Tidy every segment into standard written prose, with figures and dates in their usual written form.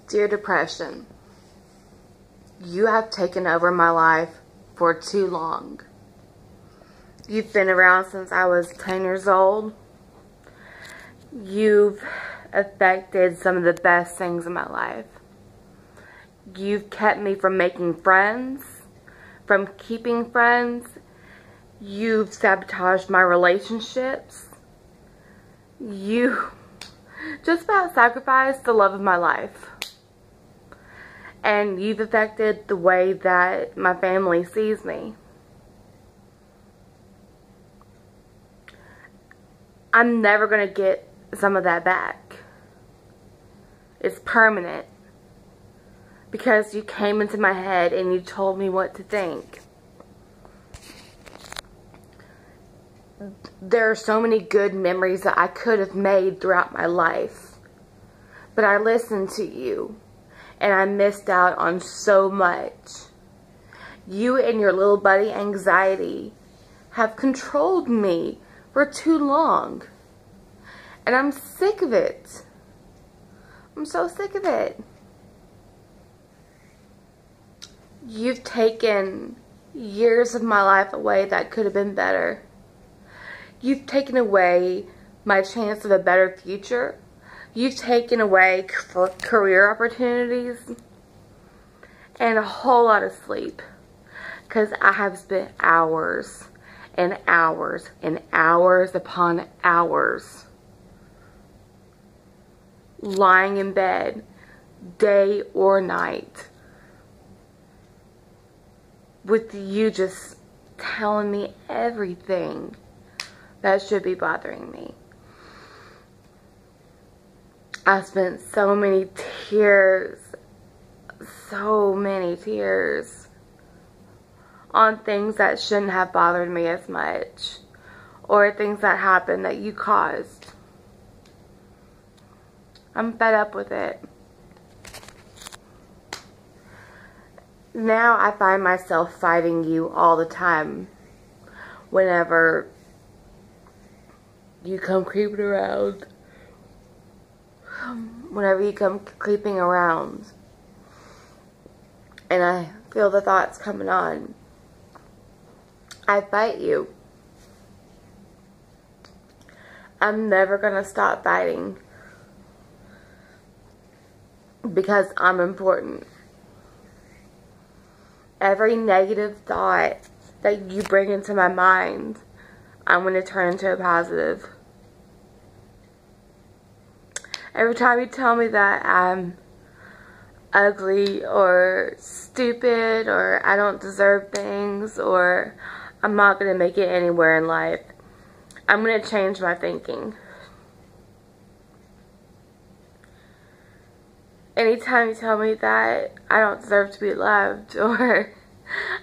Dear depression, you have taken over my life for too long. You've been around since I was 10 years old. You've affected some of the best things in my life. You've kept me from making friends, from keeping friends. You've sabotaged my relationships. You just about sacrificed the love of my life. And you've affected the way that my family sees me. I'm never going to get some of that back. It's permanent. Because you came into my head and you told me what to think. There are so many good memories that I could have made throughout my life. But I listened to you. And I missed out on so much. You and your little buddy anxiety have controlled me for too long. And I'm sick of it. I'm so sick of it. You've taken years of my life away that could have been better. You've taken away my chance of a better future. You've taken away career opportunities and a whole lot of sleep. Because I have spent hours and hours and hours upon hours lying in bed, day or night, with you just telling me everything that should be bothering me. I spent so many tears on things that shouldn't have bothered me as much, or things that happened that you caused. I'm fed up with it. Now I find myself fighting you all the time whenever you come creeping around. Whenever you come creeping around and I feel the thoughts coming on, I fight you. I'm never gonna stop fighting because I'm important. Every negative thought that you bring into my mind, I'm gonna turn into a positive. Every time you tell me that I'm ugly or stupid or I don't deserve things or I'm not going to make it anywhere in life, I'm going to change my thinking. Anytime you tell me that I don't deserve to be loved or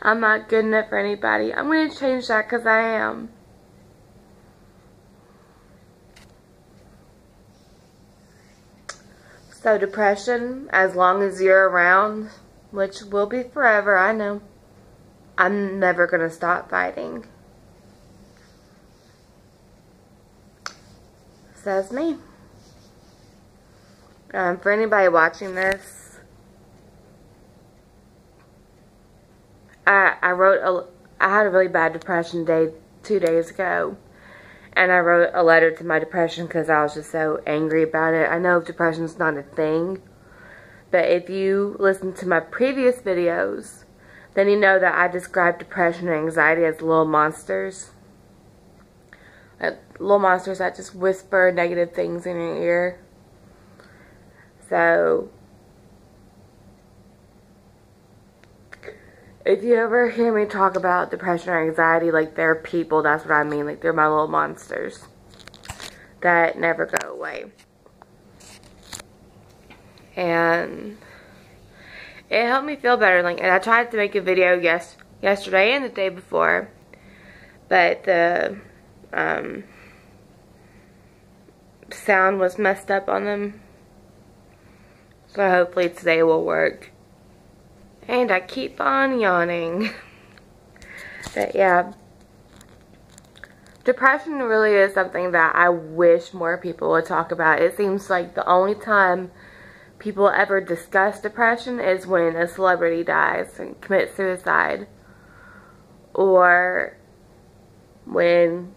I'm not good enough for anybody, I'm going to change that because I am. So depression, as long as you're around, which will be forever, I know, I'm never going to stop fighting. Says me. For anybody watching this, I had a really bad depression day 2 days ago. And I wrote a letter to my depression because I was just so angry about it. I know depression's not a thing. But if you listen to my previous videos, then you know that I describe depression and anxiety as little monsters. Little monsters that just whisper negative things in your ear. So, if you ever hear me talk about depression or anxiety, like they're people, that's what I mean. Like they're my little monsters that never go away. And it helped me feel better. Like, and I tried to make a video yesterday and the day before, but the sound was messed up on them. So hopefully today will work. And I keep on yawning. But yeah. Depression really is something that I wish more people would talk about. It seems like the only time people ever discuss depression is when a celebrity dies and commits suicide, or when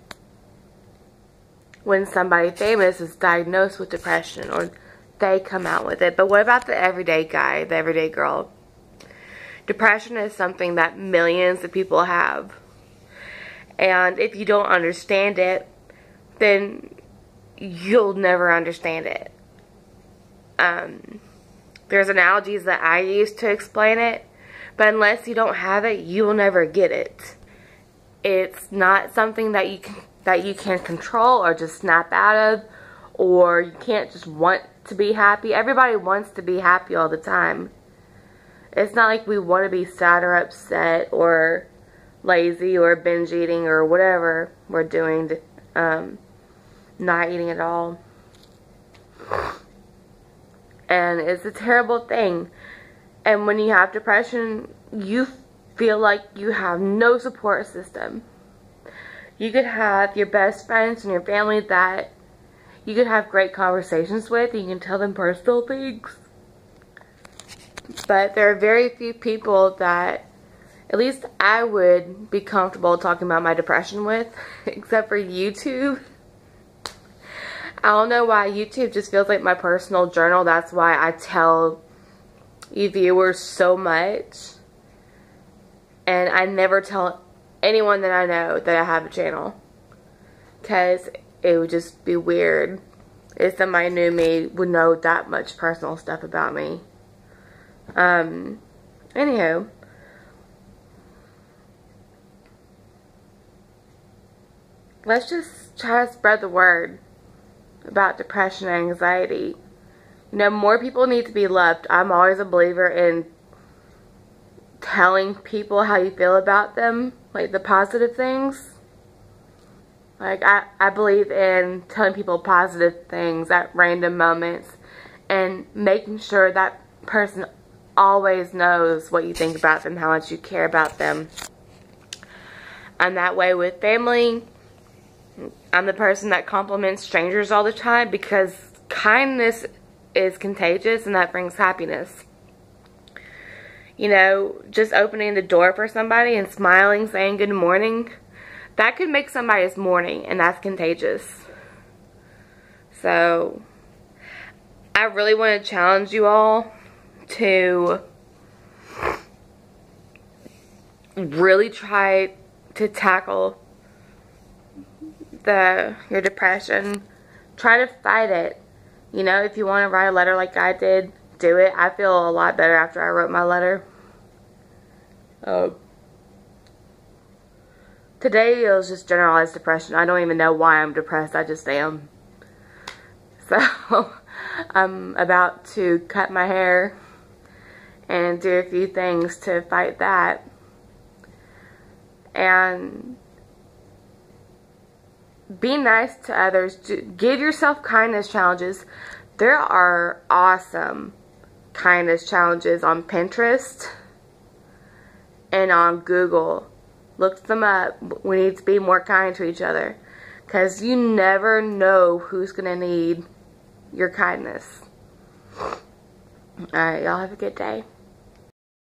somebody famous is diagnosed with depression, or they come out with it. But what about the everyday guy, the everyday girl? Depression is something that millions of people have. And if you don't understand it, then you'll never understand it. There's analogies that I use to explain it, but unless you don't have it, you will never get it. It's not something that you can control or just snap out of, or you can't just want to be happy. Everybody wants to be happy all the time. It's not like we want to be sad or upset or lazy or binge eating or whatever we're doing, not eating at all. And it's a terrible thing. And when you have depression, you feel like you have no support system. You could have your best friends and your family that you could have great conversations with. You can tell them personal things. But there are very few people that, at least I would be comfortable talking about my depression with, except for YouTube. I don't know why YouTube just feels like my personal journal. That's why I tell you viewers so much. And I never tell anyone that I know that I have a channel, because it would just be weird if somebody knew me would know that much personal stuff about me. Anywho, let's just try to spread the word about depression and anxiety. You know, more people need to be loved. I'm always a believer in telling people how you feel about them, like the positive things. Like, I believe in telling people positive things at random moments and making sure that person always knows what you think about them, how much you care about them. I'm that way with family. I'm the person that compliments strangers all the time, because kindness is contagious and that brings happiness. You know, just opening the door for somebody and smiling, saying good morning, that could make somebody's morning, and that's contagious. So, I really want to challenge you all to really try to tackle your depression. Try to fight it. You know, if you want to write a letter like I did, do it. I feel a lot better after I wrote my letter. Today it was just generalized depression. I don't even know why I'm depressed. I just am. So I'm about to cut my hair and do a few things to fight that. And be nice to others. Give yourself kindness challenges. There are awesome kindness challenges on Pinterest and on Google. Look them up. We need to be more kind to each other, because you never know who's going to need your kindness. Alright, y'all have a good day.